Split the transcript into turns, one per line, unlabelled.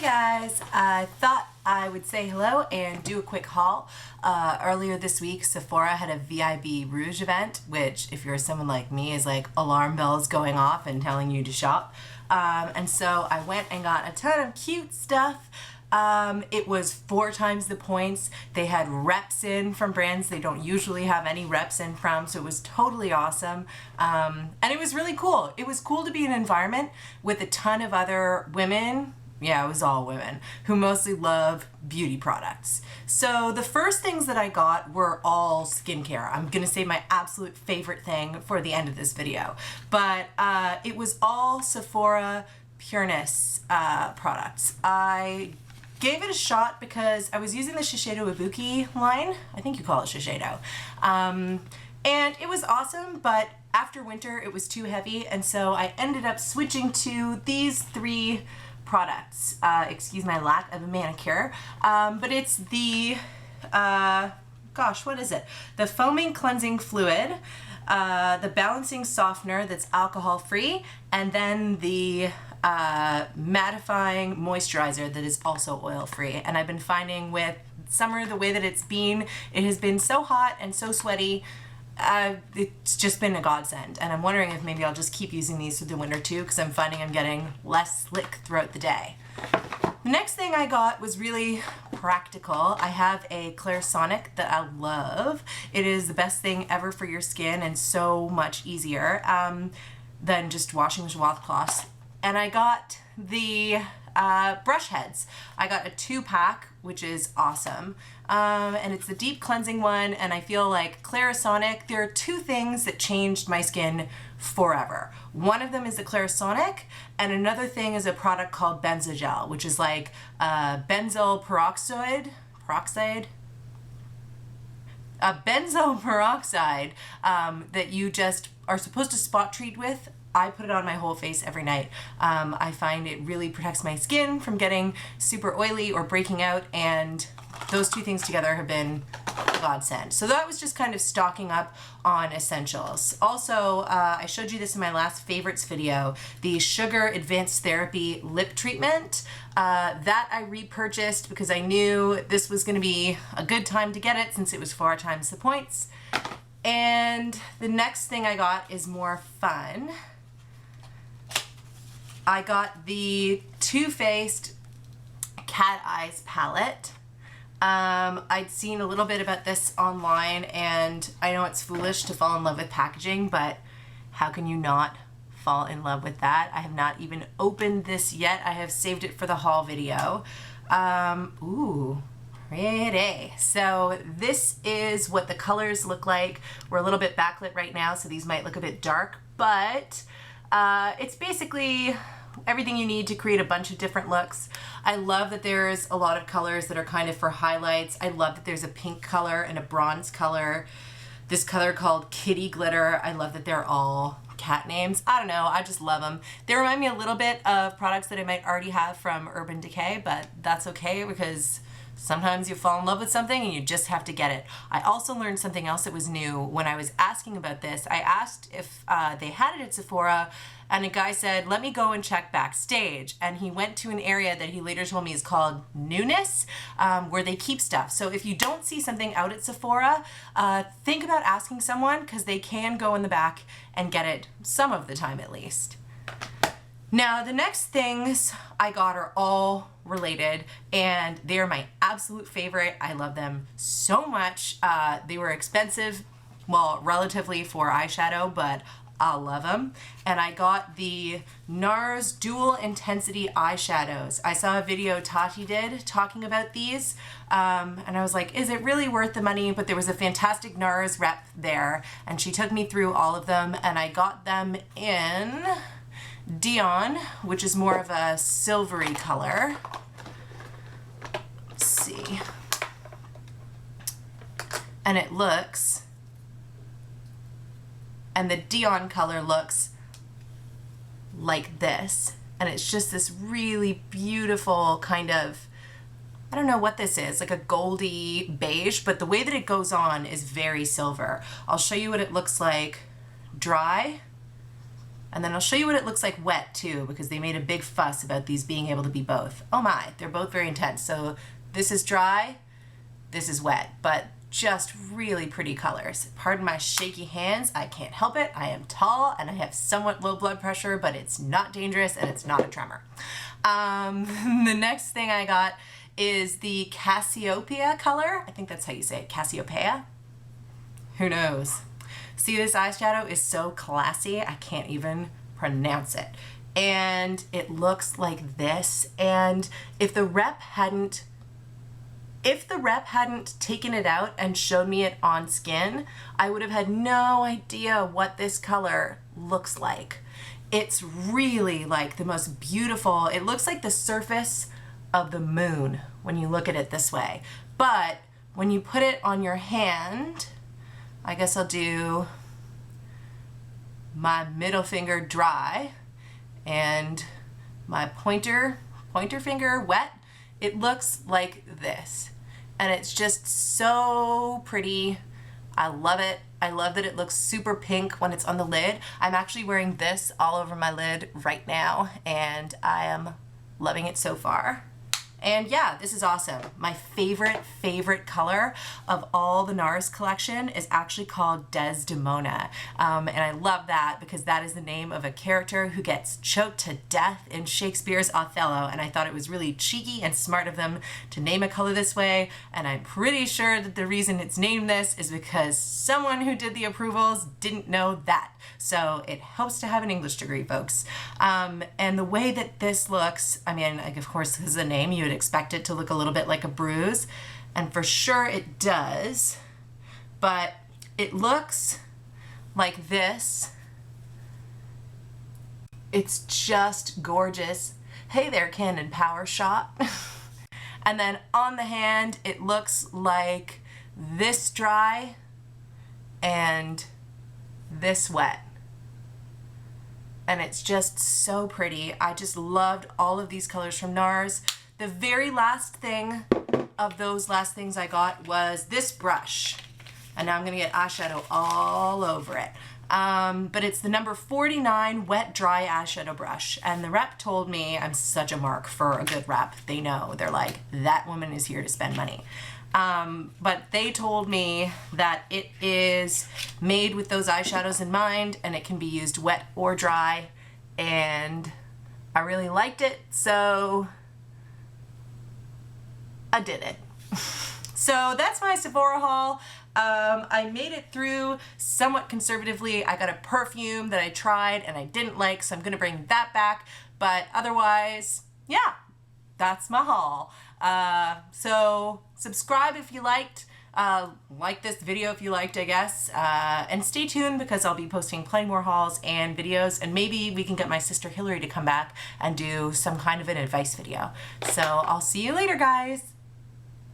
guys, I thought I would say hello and do a quick haul. Earlier this week, Sephora had a VIB Rouge event, which if you're someone like me is like alarm bells going off and telling you to shop. And so I went and got a ton of cute stuff. It was 4 times the points. They had reps in from brands they don't usually have any reps in from, so it was totally awesome. And it was really cool. It was cool to be in an environment with a ton of other women. Yeah, it was all women who mostly love beauty products. So the first things that I got were all skincare. I'm gonna save my absolute favorite thing for the end of this video. But it was all Sephora Pureness products. I gave it a shot because I was using the Shiseido Ibuki line. I think you call it Shiseido. And it was awesome, but after winter it was too heavy, and so I ended up switching to these 3 products. Excuse my lack of a manicure, but it's the, gosh, what is it? The Foaming Cleansing Fluid, the Balancing Softener that's alcohol-free, and then the mattifying moisturizer that is also oil-free. And I've been finding with summer, the way that it's been, it has been so hot and so sweaty, it's just been a godsend. And I'm wondering if maybe I'll just keep using these through the winter too, because I'm finding I'm getting less slick throughout the day. The next thing I got was really practical. I have a Clarisonic that I love. It is the best thing ever for your skin and so much easier than just washing with washcloths. And I got the brush heads. I got a 2-pack, which is awesome. And it's the deep cleansing one, and I feel like Clarisonic, there are 2 things that changed my skin forever. One of them is the Clarisonic, and another thing is a product called Benzogel, which is like benzoyl peroxide, a benzoyl peroxide that you just are supposed to spot treat with. I put it on my whole face every night. I find it really protects my skin from getting super oily or breaking out, and those 2 things together have been a godsend. So that was just kind of stocking up on essentials. Also, I showed you this in my last favorites video, the Sugar Advanced Therapy Lip Treatment. That I repurchased because I knew this was gonna be a good time to get it since it was 4 times the points. And the next thing I got is more fun. I got the Too Faced Cat Eyes palette. I'd seen a little bit about this online, and I know it's foolish to fall in love with packaging, but how can you not fall in love with that? I have not even opened this yet. I have saved it for the haul video. Ooh, pretty. So this is what the colors look like. We're a little bit backlit right now, so these might look a bit dark, but it's basically everything you need to create a bunch of different looks. I love that there's a lot of colors that are kind of for highlights. I love that there's a pink color and a bronze color. This color called Kitty Glitter. I love that they're all cat names. I don't know, I just love them. They remind me a little bit of products that I might already have from Urban Decay, but that's okay because sometimes you fall in love with something and you just have to get it. I also learned something else that was new when I was asking about this. I asked if they had it at Sephora, and a guy said, let me go and check backstage. And he went to an area that he later told me is called Newness, where they keep stuff. So if you don't see something out at Sephora, think about asking someone, because they can go in the back and get it some of the time at least. Now, the next things I got are all related, and they're my absolute favorite. I love them so much. They were expensive, well, relatively for eyeshadow, but I love them. And I got the NARS Dual Intensity eyeshadows. I saw a video Tati did talking about these, and I was like, is it really worth the money? But there was a fantastic NARS rep there, and she took me through all of them, and I got them in Dion, which is more of a silvery color. Let's see. And it looks, and the Dion color looks like this. And it's just this really beautiful kind of, I don't know what this is, like a goldy beige, but the way that it goes on is very silver. I'll show you what it looks like dry. And then I'll show you what it looks like wet too, because they made a big fuss about these being able to be both. Oh my, they're both very intense. So this is dry, this is wet, but just really pretty colors. Pardon my shaky hands, I can't help it. I am tall and I have somewhat low blood pressure, but it's not dangerous and it's not a tremor. The next thing I got is the Cassiopeia color. I think that's how you say it, Cassiopeia? Who knows? See, this eyeshadow is so classy, I can't even pronounce it. And it looks like this, and if the rep hadn't taken it out and showed me it on skin, I would have had no idea what this color looks like. It's really like the most beautiful, it looks like the surface of the moon when you look at it this way. But when you put it on your hand, I guess I'll do my middle finger dry and my pointer finger wet. It looks like this. And it's just so pretty. I love it. I love that it looks super pink when it's on the lid. I'm actually wearing this all over my lid right now, and I am loving it so far. And yeah, this is awesome. My favorite color of all the NARS collection is actually called Desdemona. And I love that because that is the name of a character who gets choked to death in Shakespeare's Othello. And I thought it was really cheeky and smart of them to name a color this way. And I'm pretty sure that the reason it's named this is because someone who did the approvals didn't know that. So it helps to have an English degree, folks. And the way that this looks, I mean, like, of course, this is a name, you would expect it to look a little bit like a bruise, and for sure it does, but it looks like this. It's just gorgeous. Hey there, Canon Power Shot. And then on the hand, it looks like this dry and this wet. And it's just so pretty. I just loved all of these colors from NARS. The very last thing of those last things I got was this brush. And now I'm gonna get eyeshadow all over it. But it's the number 49 wet dry eyeshadow brush. And the rep told me, I'm such a mark for a good rep. They know, they're like, that woman is here to spend money. But they told me that it is made with those eyeshadows in mind, and it can be used wet or dry, and I really liked it, so I did it. So that's my Sephora haul. I made it through somewhat conservatively. I got a perfume that I tried and I didn't like, so I'm gonna bring that back, but otherwise, yeah, that's my haul. So subscribe if you liked, like this video if you liked, I guess, and stay tuned because I'll be posting plenty more hauls and videos, and maybe we can get my sister Hillary to come back and do some kind of an advice video. So I'll see you later, guys.